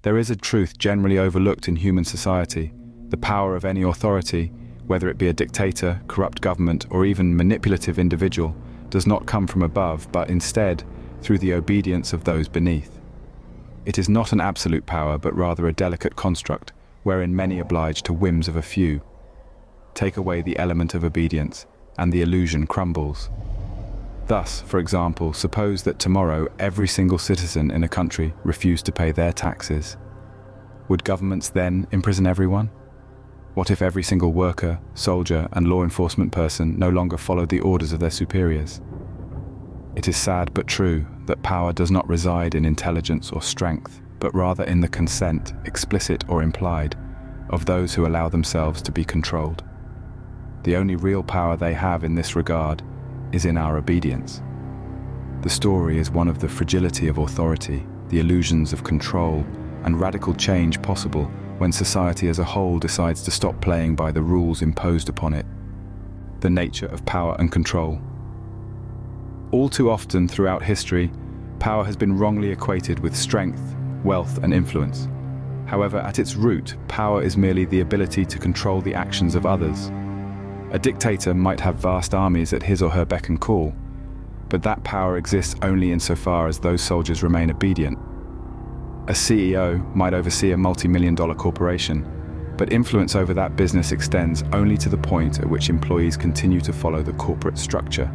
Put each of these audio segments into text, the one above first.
There is a truth generally overlooked in human society. The power of any authority, whether it be a dictator, corrupt government, or even manipulative individual, does not come from above, but instead through the obedience of those beneath. It is not an absolute power, but rather a delicate construct, wherein many oblige to whims of a few. Take away the element of obedience, and the illusion crumbles. Thus, for example, suppose that tomorrow every single citizen in a country refused to pay their taxes. Would governments then imprison everyone? What if every single worker, soldier, and law enforcement person no longer followed the orders of their superiors? It is sad but true that power does not reside in intelligence or strength, but rather in the consent, explicit or implied, of those who allow themselves to be controlled. The only real power they have in this regard is in our obedience. The story is one of the fragility of authority, the illusions of control, and radical change possible when society as a whole decides to stop playing by the rules imposed upon it. The nature of power and control. All too often throughout history, power has been wrongly equated with strength, wealth, and influence. However, at its root, power is merely the ability to control the actions of others. A dictator might have vast armies at his or her beck and call, but that power exists only insofar as those soldiers remain obedient. A CEO might oversee a multi-million-dollar corporation, but influence over that business extends only to the point at which employees continue to follow the corporate structure.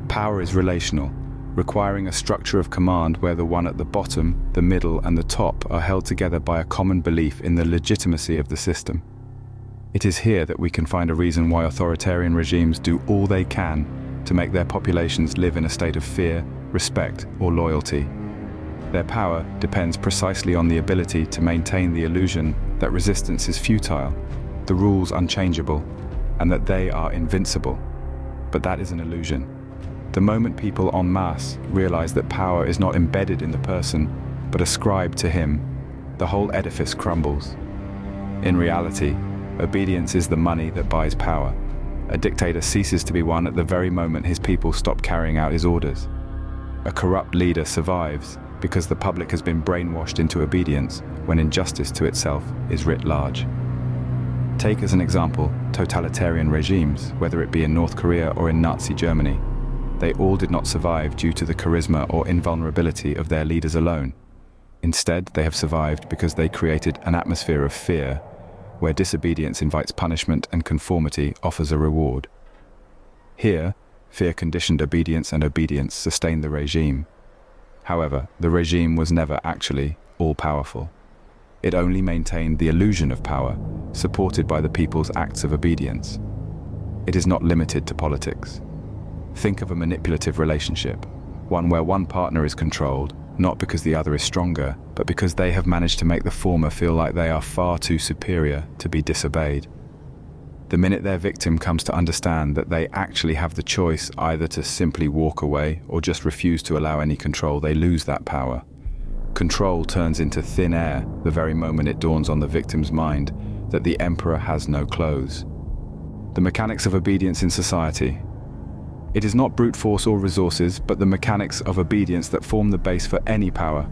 Power is relational, requiring a structure of command where the one at the bottom, the middle, and the top are held together by a common belief in the legitimacy of the system. It is here that we can find a reason why authoritarian regimes do all they can to make their populations live in a state of fear, respect, or loyalty. Their power depends precisely on the ability to maintain the illusion that resistance is futile, the rules unchangeable, and that they are invincible. But that is an illusion. The moment people en masse realize that power is not embedded in the person, but ascribed to him, the whole edifice crumbles. In reality, obedience is the money that buys power. A dictator ceases to be one at the very moment his people stop carrying out his orders. A corrupt leader survives because the public has been brainwashed into obedience when injustice to itself is writ large. Take as an example totalitarian regimes, whether it be in North Korea or in Nazi Germany. They all did not survive due to the charisma or invulnerability of their leaders alone. Instead, they have survived because they created an atmosphere of fear, where disobedience invites punishment and conformity offers a reward. Here, fear-conditioned obedience and obedience sustained the regime. However, the regime was never actually all-powerful. It only maintained the illusion of power, supported by the people's acts of obedience. It is not limited to politics. Think of a manipulative relationship, one where one partner is controlled, not because the other is stronger, but because they have managed to make the former feel like they are far too superior to be disobeyed. The minute their victim comes to understand that they actually have the choice either to simply walk away or just refuse to allow any control, they lose that power. Control turns into thin air the very moment it dawns on the victim's mind that the emperor has no clothes. The mechanics of obedience in society. It is not brute force or resources, but the mechanics of obedience that form the base for any power.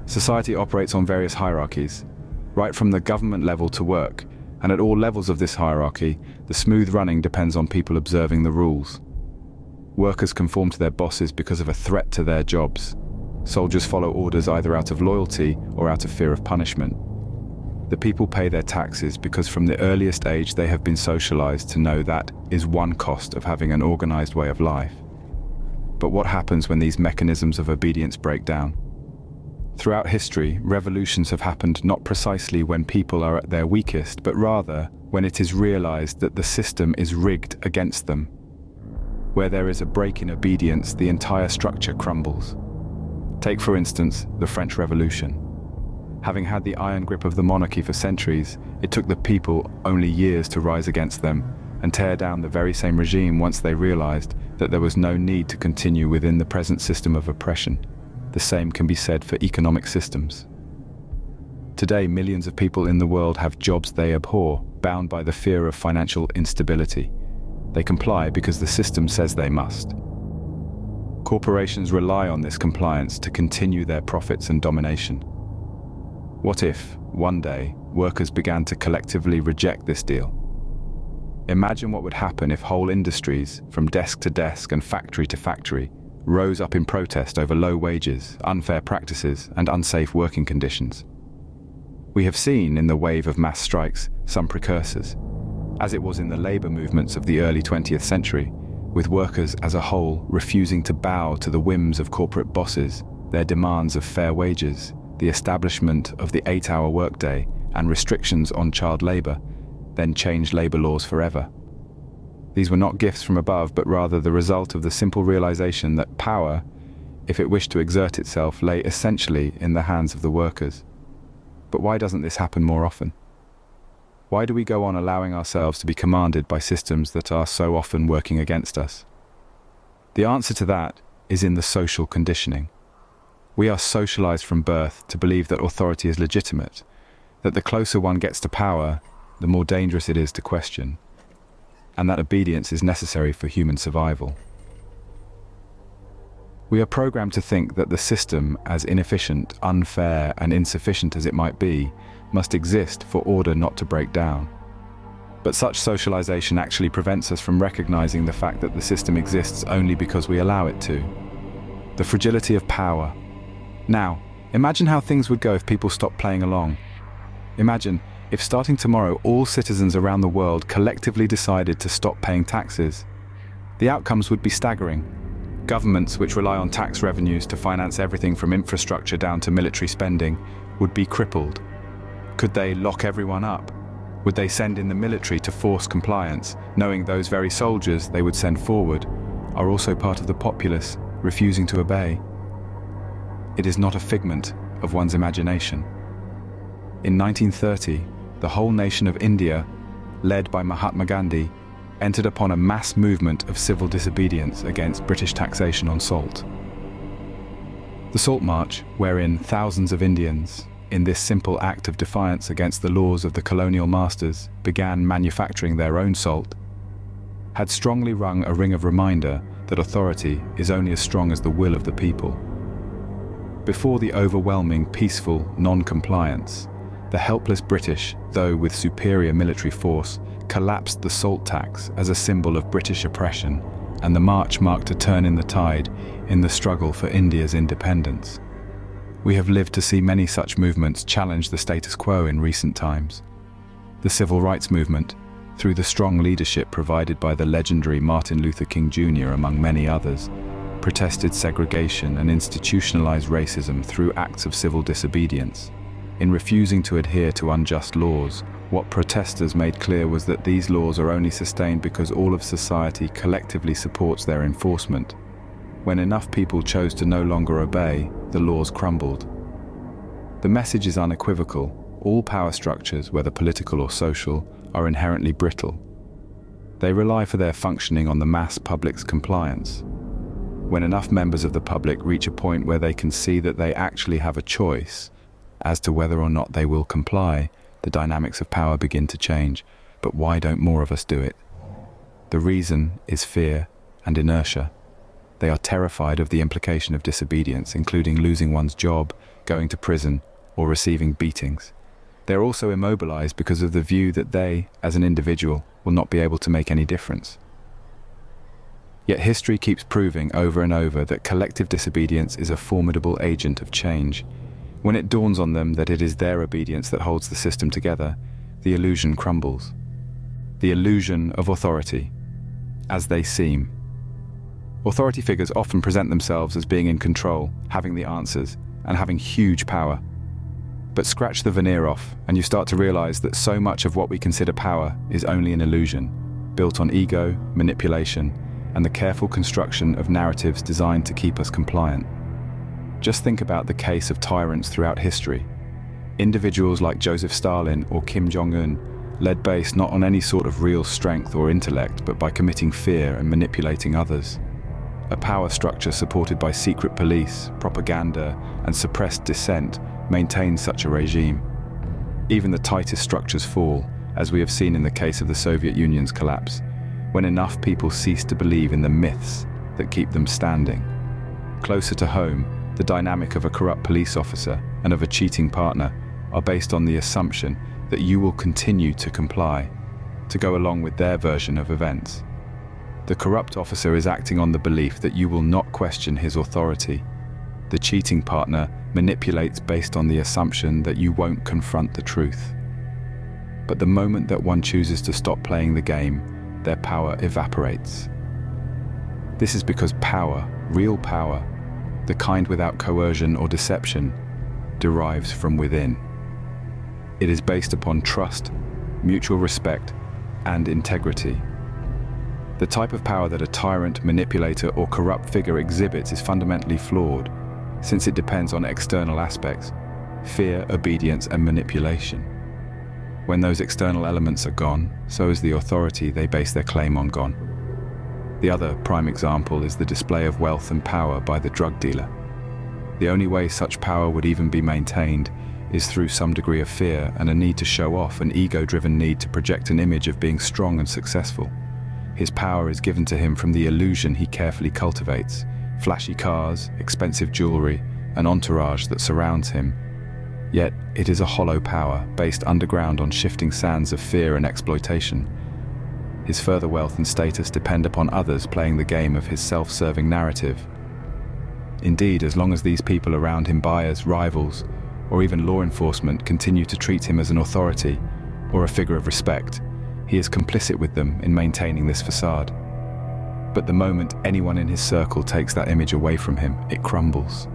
Society operates on various hierarchies, right from the government level to work, and at all levels of this hierarchy, the smooth running depends on people observing the rules. Workers conform to their bosses because of a threat to their jobs. Soldiers follow orders either out of loyalty or out of fear of punishment. The people pay their taxes because from the earliest age they have been socialized to know that is one cost of having an organized way of life. But what happens when these mechanisms of obedience break down? Throughout history, revolutions have happened not precisely when people are at their weakest, but rather when it is realized that the system is rigged against them. Where there is a break in obedience, the entire structure crumbles. Take, for instance, the French Revolution. Having had the iron grip of the monarchy for centuries, it took the people only years to rise against them and tear down the very same regime once they realized that there was no need to continue within the present system of oppression. The same can be said for economic systems. Today, millions of people in the world have jobs they abhor, bound by the fear of financial instability. They comply because the system says they must. Corporations rely on this compliance to continue their profits and domination. What if, one day, workers began to collectively reject this deal? Imagine what would happen if whole industries, from desk to desk and factory to factory, rose up in protest over low wages, unfair practices, and unsafe working conditions. We have seen, in the wave of mass strikes, some precursors, as it was in the labor movements of the early 20th century, with workers as a whole refusing to bow to the whims of corporate bosses, their demands of fair wages, the establishment of the 8-hour workday, and restrictions on child labor, then changed labor laws forever. These were not gifts from above, but rather the result of the simple realization that power, if it wished to exert itself, lay essentially in the hands of the workers. But why doesn't this happen more often? Why do we go on allowing ourselves to be commanded by systems that are so often working against us? The answer to that is in the social conditioning. We are socialized from birth to believe that authority is legitimate, that the closer one gets to power, the more dangerous it is to question, and that obedience is necessary for human survival. We are programmed to think that the system, as inefficient, unfair, and insufficient as it might be, must exist for order not to break down. But such socialization actually prevents us from recognizing the fact that the system exists only because we allow it to. The fragility of power. Now, imagine how things would go if people stopped playing along. Imagine if starting tomorrow all citizens around the world collectively decided to stop paying taxes. The outcomes would be staggering. Governments which rely on tax revenues to finance everything from infrastructure down to military spending would be crippled. Could they lock everyone up? Would they send in the military to force compliance, knowing those very soldiers they would send forward are also part of the populace, refusing to obey? It is not a figment of one's imagination. In 1930, the whole nation of India, led by Mahatma Gandhi, entered upon a mass movement of civil disobedience against British taxation on salt. The Salt March, wherein thousands of Indians, in this simple act of defiance against the laws of the colonial masters, began manufacturing their own salt, had strongly rung a ring of reminder that authority is only as strong as the will of the people. Before the overwhelming, peaceful non-compliance, the helpless British, though with superior military force, collapsed the salt tax as a symbol of British oppression, and the march marked a turn in the tide in the struggle for India's independence. We have lived to see many such movements challenge the status quo in recent times. The civil rights movement, through the strong leadership provided by the legendary Martin Luther King Jr. among many others, protested segregation and institutionalized racism through acts of civil disobedience. In refusing to adhere to unjust laws, what protesters made clear was that these laws are only sustained because all of society collectively supports their enforcement. When enough people chose to no longer obey, the laws crumbled. The message is unequivocal. All power structures, whether political or social, are inherently brittle. They rely for their functioning on the mass public's compliance. When enough members of the public reach a point where they can see that they actually have a choice as to whether or not they will comply, the dynamics of power begin to change. But why don't more of us do it? The reason is fear and inertia. They are terrified of the implication of disobedience, including losing one's job, going to prison, or receiving beatings. They are also immobilized because of the view that they, as an individual, will not be able to make any difference. Yet history keeps proving over and over that collective disobedience is a formidable agent of change. When it dawns on them that it is their obedience that holds the system together, the illusion crumbles. The illusion of authority, as they seem. Authority figures often present themselves as being in control, having the answers, and having huge power. But scratch the veneer off, and you start to realize that so much of what we consider power is only an illusion, built on ego, manipulation, and the careful construction of narratives designed to keep us compliant. Just think about the case of tyrants throughout history. Individuals like Joseph Stalin or Kim Jong-un led based not on any sort of real strength or intellect, but by committing fear and manipulating others. A power structure supported by secret police, propaganda, and suppressed dissent maintains such a regime. Even the tightest structures fall, as we have seen in the case of the Soviet Union's collapse, when enough people cease to believe in the myths that keep them standing. Closer to home, the dynamic of a corrupt police officer and of a cheating partner are based on the assumption that you will continue to comply, to go along with their version of events. The corrupt officer is acting on the belief that you will not question his authority. The cheating partner manipulates based on the assumption that you won't confront the truth. But the moment that one chooses to stop playing the game, their power evaporates. This is because power, real power, the kind without coercion or deception, derives from within. It is based upon trust, mutual respect, and integrity. The type of power that a tyrant, manipulator, or corrupt figure exhibits is fundamentally flawed, since it depends on external aspects: fear, obedience, and manipulation. When those external elements are gone, so is the authority they base their claim on gone. The other prime example is the display of wealth and power by the drug dealer. The only way such power would even be maintained is through some degree of fear and a need to show off, an ego-driven need to project an image of being strong and successful. His power is given to him from the illusion he carefully cultivates: flashy cars, expensive jewelry, an entourage that surrounds him. Yet it is a hollow power, based underground on shifting sands of fear and exploitation. His further wealth and status depend upon others playing the game of his self-serving narrative. Indeed, as long as these people around him, buyers, rivals, or even law enforcement, continue to treat him as an authority or a figure of respect, he is complicit with them in maintaining this facade. But the moment anyone in his circle takes that image away from him, it crumbles.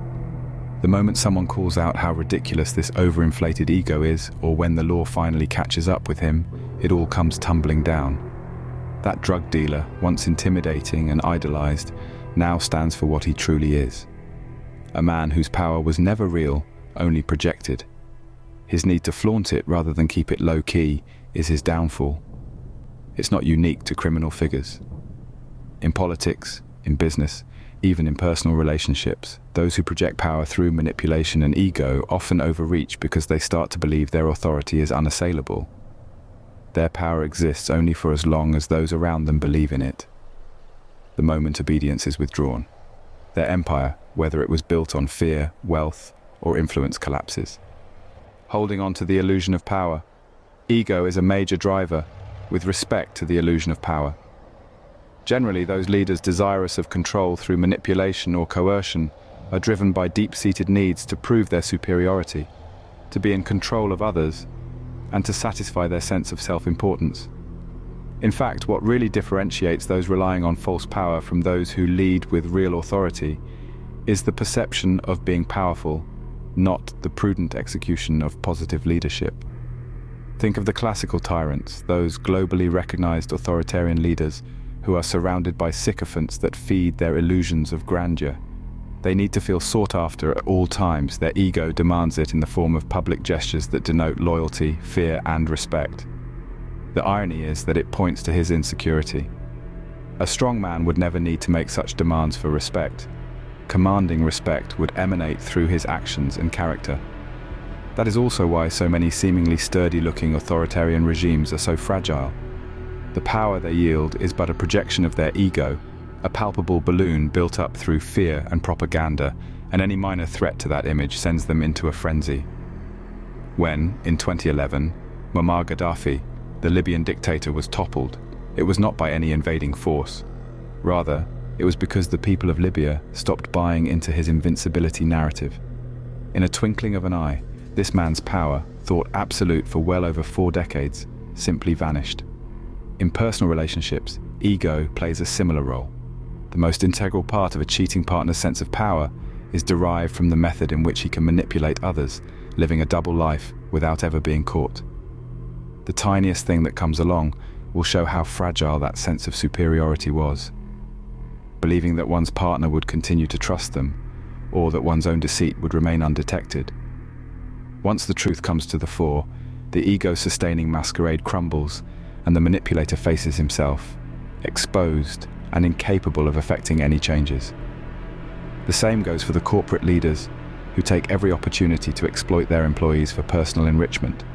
The moment someone calls out how ridiculous this overinflated ego is, or when the law finally catches up with him, it all comes tumbling down. That drug dealer, once intimidating and idolized, now stands for what he truly is: a man whose power was never real, only projected. His need to flaunt it rather than keep it low-key is his downfall. It's not unique to criminal figures. In politics, in business, even in personal relationships, those who project power through manipulation and ego often overreach because they start to believe their authority is unassailable. Their power exists only for as long as those around them believe in it. The moment obedience is withdrawn, their empire, whether it was built on fear, wealth, or influence, collapses. Holding on to the illusion of power, ego is a major driver with respect to the illusion of power. Generally, those leaders desirous of control through manipulation or coercion are driven by deep-seated needs to prove their superiority, to be in control of others, and to satisfy their sense of self-importance. In fact, what really differentiates those relying on false power from those who lead with real authority is the perception of being powerful, not the prudent execution of positive leadership. Think of the classical tyrants, those globally recognized authoritarian leaders who are surrounded by sycophants that feed their illusions of grandeur. They need to feel sought after at all times. Their ego demands it in the form of public gestures that denote loyalty, fear, and respect. The irony is that it points to his insecurity. A strong man would never need to make such demands for respect. Commanding respect would emanate through his actions and character. That is also why so many seemingly sturdy-looking authoritarian regimes are so fragile. The power they yield is but a projection of their ego, a palpable balloon built up through fear and propaganda, and any minor threat to that image sends them into a frenzy. When, in 2011, Muammar Gaddafi, the Libyan dictator, was toppled, it was not by any invading force. Rather, it was because the people of Libya stopped buying into his invincibility narrative. In a twinkling of an eye, this man's power, thought absolute for well over 4 decades, simply vanished. In personal relationships, ego plays a similar role. The most integral part of a cheating partner's sense of power is derived from the method in which he can manipulate others, living a double life without ever being caught. The tiniest thing that comes along will show how fragile that sense of superiority was. Believing that one's partner would continue to trust them, or that one's own deceit would remain undetected. Once the truth comes to the fore, the ego-sustaining masquerade crumbles, and the manipulator faces himself, exposed and incapable of effecting any changes. The same goes for the corporate leaders who take every opportunity to exploit their employees for personal enrichment.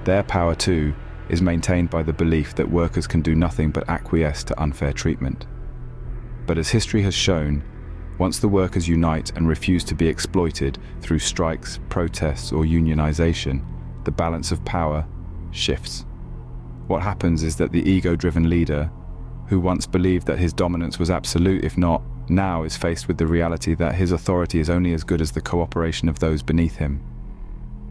Their power, too, is maintained by the belief that workers can do nothing but acquiesce to unfair treatment. But as history has shown, once the workers unite and refuse to be exploited through strikes, protests, or unionization, the balance of power shifts. What happens is that the ego-driven leader, who once believed that his dominance was absolute, if not, now is faced with the reality that his authority is only as good as the cooperation of those beneath him.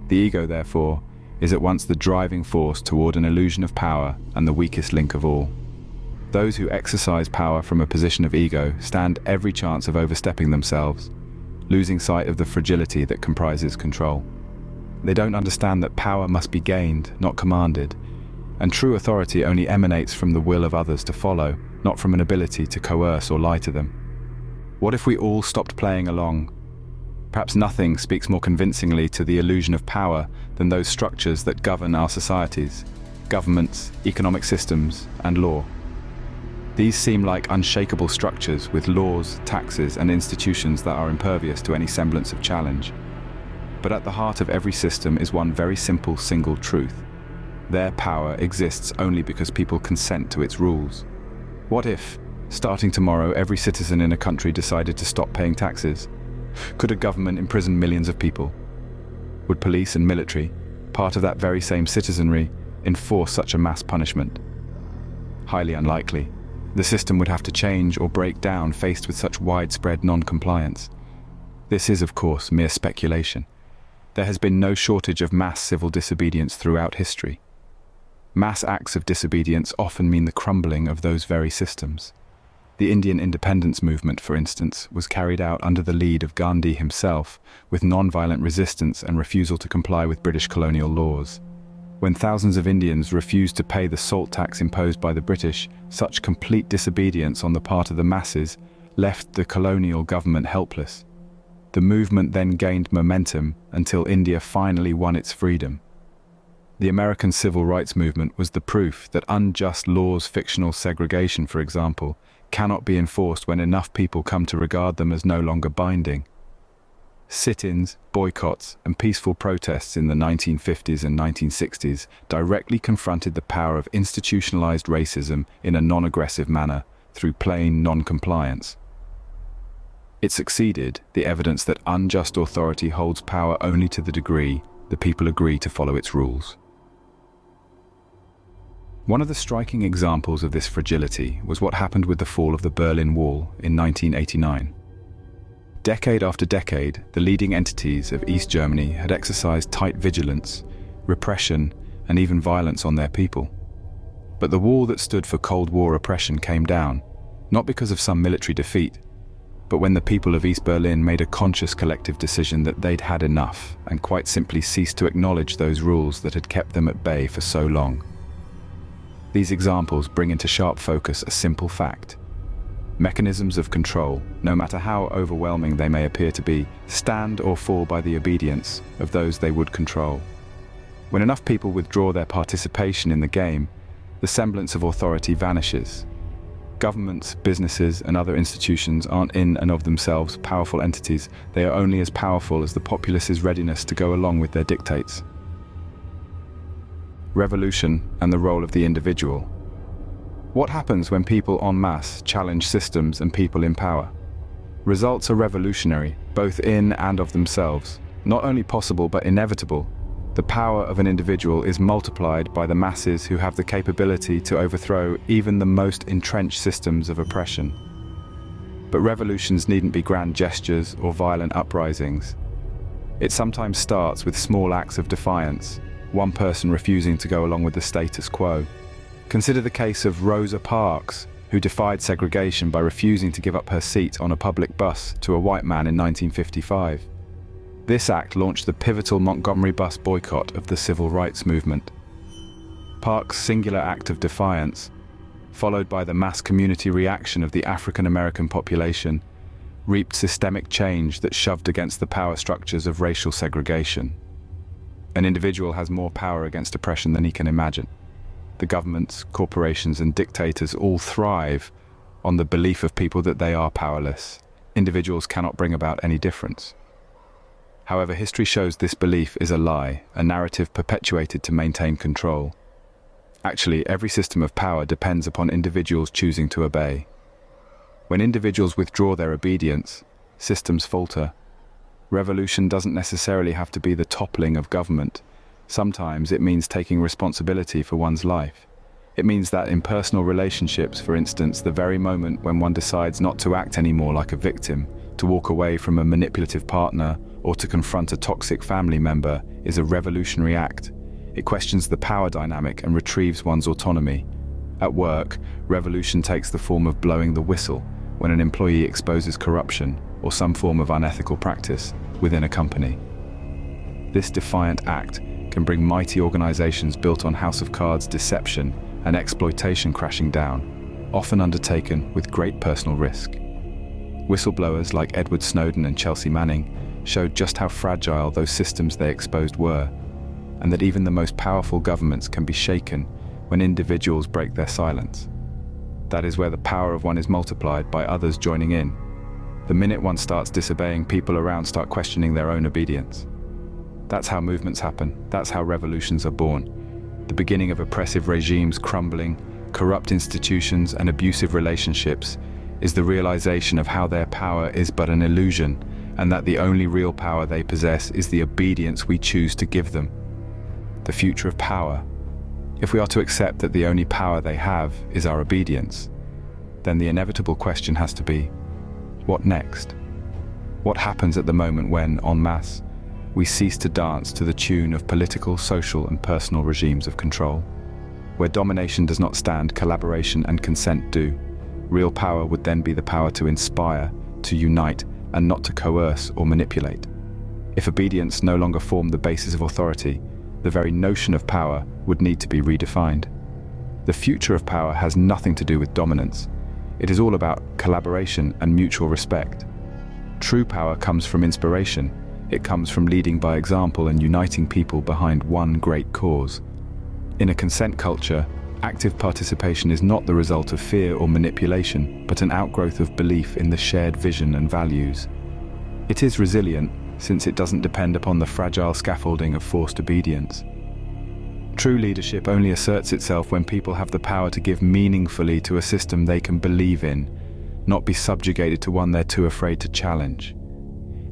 The ego, therefore, is at once the driving force toward an illusion of power and the weakest link of all. Those who exercise power from a position of ego stand every chance of overstepping themselves, losing sight of the fragility that comprises control. They don't understand that power must be gained, not commanded, and true authority only emanates from the will of others to follow, not from an ability to coerce or lie to them. What if we all stopped playing along? Perhaps nothing speaks more convincingly to the illusion of power than those structures that govern our societies, governments, economic systems, and law. These seem like unshakable structures with laws, taxes, and institutions that are impervious to any semblance of challenge. But at the heart of every system is one very simple single truth. Their power exists only because people consent to its rules. What if, starting tomorrow, every citizen in a country decided to stop paying taxes? Could a government imprison millions of people? Would police and military, part of that very same citizenry, enforce such a mass punishment? Highly unlikely. The system would have to change or break down faced with such widespread non-compliance. This is, of course, mere speculation. There has been no shortage of mass civil disobedience throughout history. Mass acts of disobedience often mean the crumbling of those very systems. The Indian independence movement, for instance, was carried out under the lead of Gandhi himself, with non-violent resistance and refusal to comply with British colonial laws. When thousands of Indians refused to pay the salt tax imposed by the British, such complete disobedience on the part of the masses left the colonial government helpless. The movement then gained momentum until India finally won its freedom. The American civil rights movement was the proof that unjust laws, fictional segregation, for example, cannot be enforced when enough people come to regard them as no longer binding. Sit-ins, boycotts, and peaceful protests in the 1950s and 1960s directly confronted the power of institutionalized racism in a non-aggressive manner through plain non-compliance. It succeeded, the evidence that unjust authority holds power only to the degree the people agree to follow its rules. One of the striking examples of this fragility was what happened with the fall of the Berlin Wall in 1989. Decade after decade, the leading entities of East Germany had exercised tight vigilance, repression, and even violence on their people. But the wall that stood for Cold War oppression came down, not because of some military defeat, but when the people of East Berlin made a conscious collective decision that they'd had enough and quite simply ceased to acknowledge those rules that had kept them at bay for so long. These examples bring into sharp focus a simple fact. Mechanisms of control, no matter how overwhelming they may appear to be, stand or fall by the obedience of those they would control. When enough people withdraw their participation in the game, the semblance of authority vanishes. Governments, businesses, and other institutions aren't in and of themselves powerful entities. They are only as powerful as the populace's readiness to go along with their dictates. Revolution and the role of the individual. What happens when people en masse challenge systems and people in power? Results are revolutionary, both in and of themselves. Not only possible but inevitable. The power of an individual is multiplied by the masses who have the capability to overthrow even the most entrenched systems of oppression. But revolutions needn't be grand gestures or violent uprisings. It sometimes starts with small acts of defiance, one person refusing to go along with the status quo. Consider the case of Rosa Parks, who defied segregation by refusing to give up her seat on a public bus to a white man in 1955. This act launched the pivotal Montgomery bus boycott of the civil rights movement. Parks' singular act of defiance, followed by the mass community reaction of the African American population, reaped systemic change that shoved against the power structures of racial segregation. An individual has more power against oppression than he can imagine. The governments, corporations, and dictators all thrive on the belief of people that they are powerless. Individuals cannot bring about any difference. However, history shows this belief is a lie, a narrative perpetuated to maintain control. Actually, every system of power depends upon individuals choosing to obey. When individuals withdraw their obedience, systems falter. Revolution doesn't necessarily have to be the toppling of government. Sometimes it means taking responsibility for one's life. It means that in personal relationships, for instance, the very moment when one decides not to act anymore like a victim, to walk away from a manipulative partner, or to confront a toxic family member is a revolutionary act. It questions the power dynamic and retrieves one's autonomy. At work, revolution takes the form of blowing the whistle when an employee exposes corruption or some form of unethical practice within a company. This defiant act can bring mighty organizations built on House of Cards deception and exploitation crashing down, often undertaken with great personal risk. Whistleblowers like Edward Snowden and Chelsea Manning showed just how fragile those systems they exposed were, and that even the most powerful governments can be shaken when individuals break their silence. That is where the power of one is multiplied by others joining in. The minute one starts disobeying, people around start questioning their own obedience. That's how movements happen. That's how revolutions are born. The beginning of oppressive regimes crumbling, corrupt institutions and abusive relationships is the realization of how their power is but an illusion, and that the only real power they possess is the obedience we choose to give them. The future of power. If we are to accept that the only power they have is our obedience, then the inevitable question has to be, what next? What happens at the moment when, en masse, we cease to dance to the tune of political, social, and personal regimes of control? Where domination does not stand, collaboration and consent do. Real power would then be the power to inspire, to unite, and not to coerce or manipulate. If obedience no longer formed the basis of authority, the very notion of power would need to be redefined. The future of power has nothing to do with dominance. It is all about collaboration and mutual respect. True power comes from inspiration. It comes from leading by example and uniting people behind one great cause. In a consent culture, active participation is not the result of fear or manipulation, but an outgrowth of belief in the shared vision and values. It is resilient, since it doesn't depend upon the fragile scaffolding of forced obedience. True leadership only asserts itself when people have the power to give meaningfully to a system they can believe in, not be subjugated to one they're too afraid to challenge.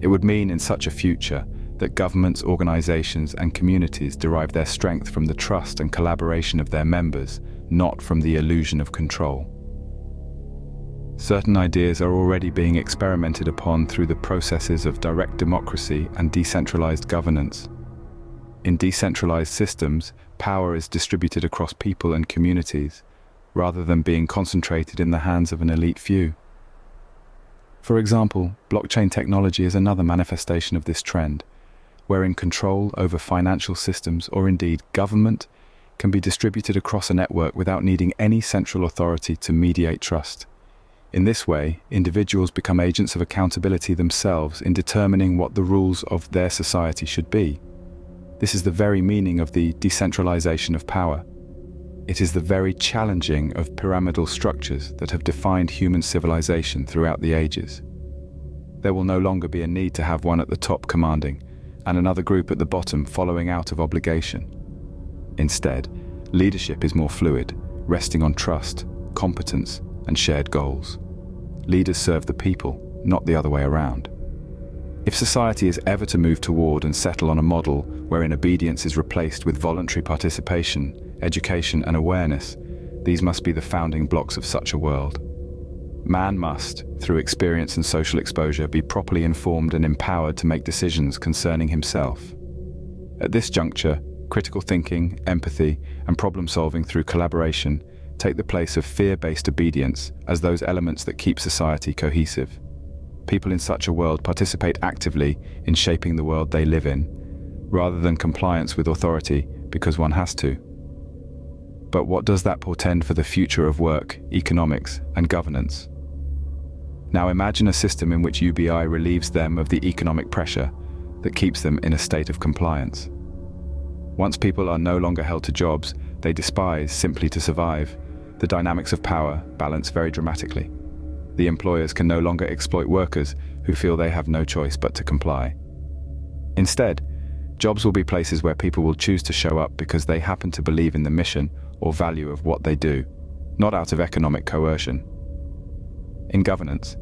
It would mean in such a future that governments, organizations, and communities derive their strength from the trust and collaboration of their members, not from the illusion of control. Certain ideas are already being experimented upon through the processes of direct democracy and decentralized governance. In decentralized systems, power is distributed across people and communities, rather than being concentrated in the hands of an elite few. For example, blockchain technology is another manifestation of this trend, wherein control over financial systems, or indeed government, can be distributed across a network without needing any central authority to mediate trust. In this way, individuals become agents of accountability themselves in determining what the rules of their society should be. This is the very meaning of the decentralization of power. It is the very challenging of pyramidal structures that have defined human civilization throughout the ages. There will no longer be a need to have one at the top commanding, and another group at the bottom following out of obligation. Instead, leadership is more fluid, resting on trust, competence, and shared goals. Leaders serve the people, not the other way around. If society is ever to move toward and settle on a model wherein obedience is replaced with voluntary participation, education, and awareness, these must be the founding blocks of such a world. Man must, through experience and social exposure, be properly informed and empowered to make decisions concerning himself. At this juncture, critical thinking, empathy, and problem-solving through collaboration take the place of fear-based obedience as those elements that keep society cohesive. People in such a world participate actively in shaping the world they live in, rather than compliance with authority because one has to. But what does that portend for the future of work, economics, and governance? Now imagine a system in which UBI relieves them of the economic pressure that keeps them in a state of compliance. Once people are no longer held to jobs they despise simply to survive, the dynamics of power balance very dramatically. The employers can no longer exploit workers who feel they have no choice but to comply. Instead, jobs will be places where people will choose to show up because they happen to believe in the mission or value of what they do, not out of economic coercion. In governance,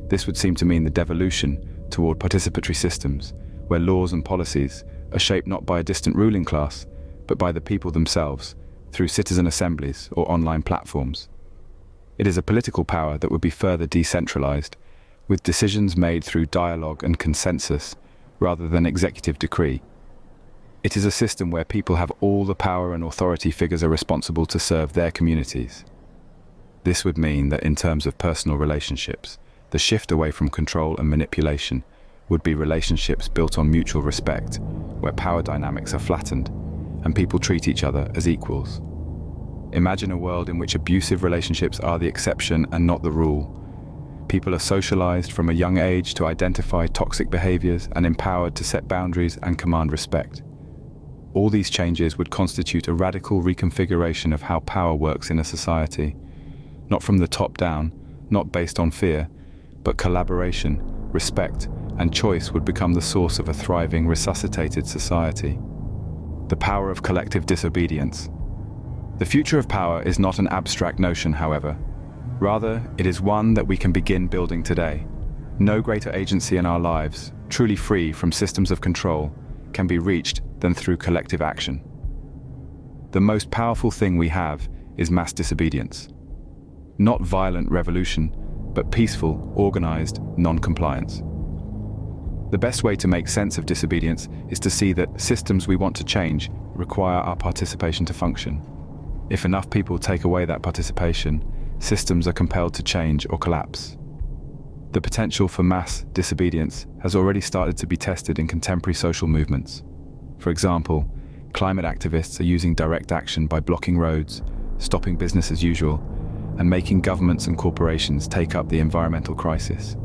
this would seem to mean the devolution toward participatory systems, where laws and policies are shaped not by a distant ruling class, but by the people themselves, through citizen assemblies or online platforms. It is a political power that would be further decentralized, with decisions made through dialogue and consensus, rather than executive decree. It is a system where people have all the power and authority figures are responsible to serve their communities. This would mean that in terms of personal relationships, the shift away from control and manipulation would be relationships built on mutual respect, where power dynamics are flattened and people treat each other as equals. Imagine a world in which abusive relationships are the exception and not the rule. People are socialized from a young age to identify toxic behaviors and empowered to set boundaries and command respect. All these changes would constitute a radical reconfiguration of how power works in a society, not from the top down, not based on fear, but collaboration, respect, and choice would become the source of a thriving, resuscitated society. The power of collective disobedience. The future of power is not an abstract notion, however. Rather, it is one that we can begin building today. No greater agency in our lives, truly free from systems of control, can be reached than through collective action. The most powerful thing we have is mass disobedience. Not violent revolution, but peaceful, organized non-compliance. The best way to make sense of disobedience is to see that systems we want to change require our participation to function. If enough people take away that participation, systems are compelled to change or collapse. The potential for mass disobedience has already started to be tested in contemporary social movements. For example, climate activists are using direct action by blocking roads, stopping business as usual, and making governments and corporations take up the environmental crisis.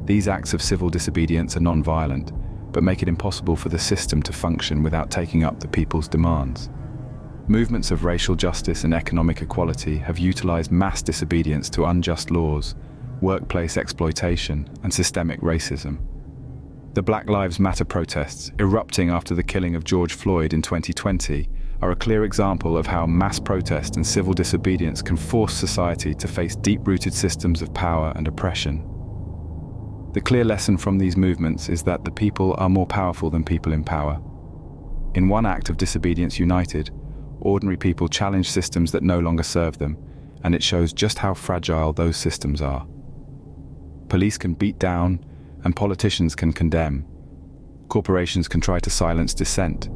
These acts of civil disobedience are non-violent, but make it impossible for the system to function without taking up the people's demands. Movements of racial justice and economic equality have utilized mass disobedience to unjust laws, workplace exploitation, and systemic racism. The Black Lives Matter protests, erupting after the killing of George Floyd in 2020, are a clear example of how mass protest and civil disobedience can force society to face deep-rooted systems of power and oppression. The clear lesson from these movements is that the people are more powerful than people in power. In one act of disobedience united, ordinary people challenge systems that no longer serve them, and it shows just how fragile those systems are. Police can beat down, and politicians can condemn. Corporations can try to silence dissent,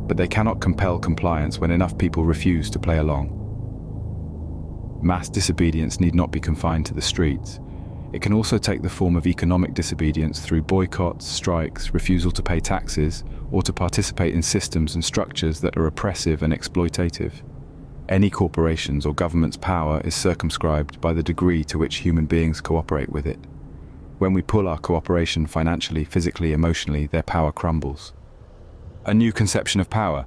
but they cannot compel compliance when enough people refuse to play along. Mass disobedience need not be confined to the streets. It can also take the form of economic disobedience through boycotts, strikes, refusal to pay taxes, or to participate in systems and structures that are oppressive and exploitative. Any corporation's or government's power is circumscribed by the degree to which human beings cooperate with it. When we pull our cooperation financially, physically, emotionally, their power crumbles. A new conception of power.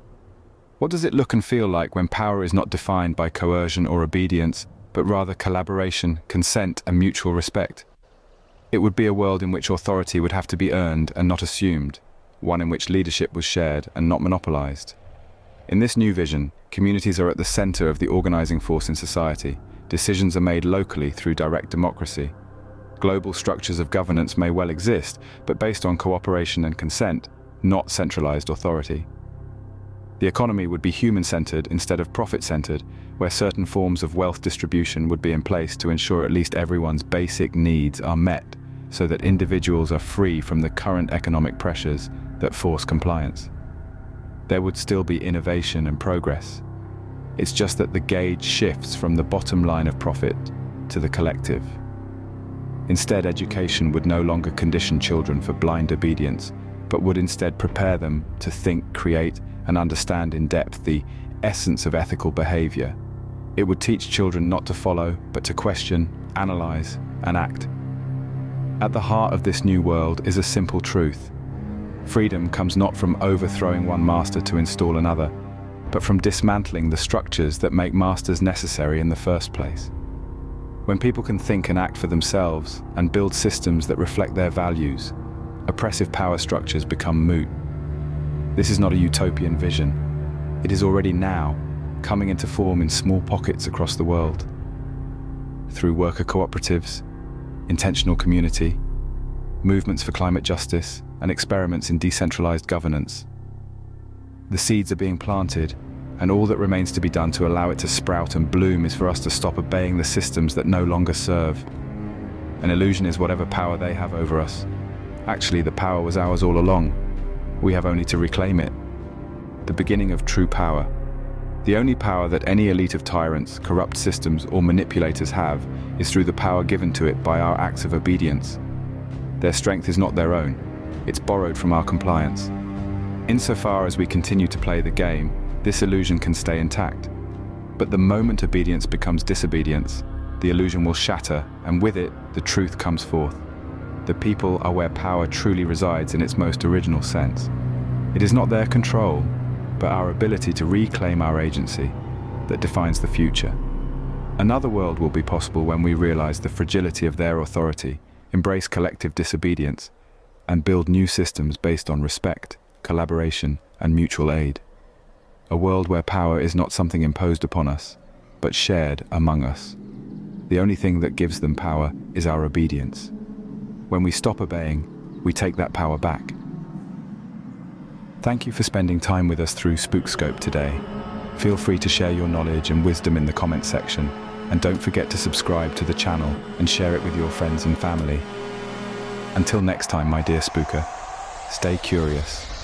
What does it look and feel like when power is not defined by coercion or obedience, but rather collaboration, consent, and mutual respect? It would be a world in which authority would have to be earned and not assumed, one in which leadership was shared and not monopolized. In this new vision, communities are at the center of the organizing force in society. Decisions are made locally through direct democracy. Global structures of governance may well exist, but based on cooperation and consent, not centralized authority. The economy would be human-centered instead of profit-centered, where certain forms of wealth distribution would be in place to ensure at least everyone's basic needs are met, so that individuals are free from the current economic pressures that force compliance. There would still be innovation and progress. It's just that the gauge shifts from the bottom line of profit to the collective. Instead, education would no longer condition children for blind obedience, but would instead prepare them to think, create, and understand in depth the essence of ethical behavior. It would teach children not to follow, but to question, analyze, and act. At the heart of this new world is a simple truth. Freedom comes not from overthrowing one master to install another, but from dismantling the structures that make masters necessary in the first place. When people can think and act for themselves and build systems that reflect their values, oppressive power structures become moot. This is not a utopian vision. It is already now, coming into form in small pockets across the world. Through worker cooperatives, intentional community, movements for climate justice, and experiments in decentralized governance, The seeds are being planted, and all that remains to be done to allow it to sprout and bloom is for us to stop obeying the systems that no longer serve. An illusion is whatever power they have over us. Actually, the power was ours all along. We have only to reclaim it. The beginning of true power. The only power that any elite of tyrants, corrupt systems, or manipulators have is through the power given to it by our acts of obedience. Their strength is not their own. It's borrowed from our compliance. Insofar as we continue to play the game, this illusion can stay intact. But the moment obedience becomes disobedience, the illusion will shatter, and with it, the truth comes forth. The people are where power truly resides in its most original sense. It is not their control, but our ability to reclaim our agency that defines the future. Another world will be possible when we realize the fragility of their authority, embrace collective disobedience, and build new systems based on respect, collaboration, and mutual aid. A world where power is not something imposed upon us, but shared among us. The only thing that gives them power is our obedience. When we stop obeying, we take that power back. Thank you for spending time with us through Spookscope today. Feel free to share your knowledge and wisdom in the comment section, and don't forget to subscribe to the channel and share it with your friends and family. Until next time, my dear spooker, stay curious.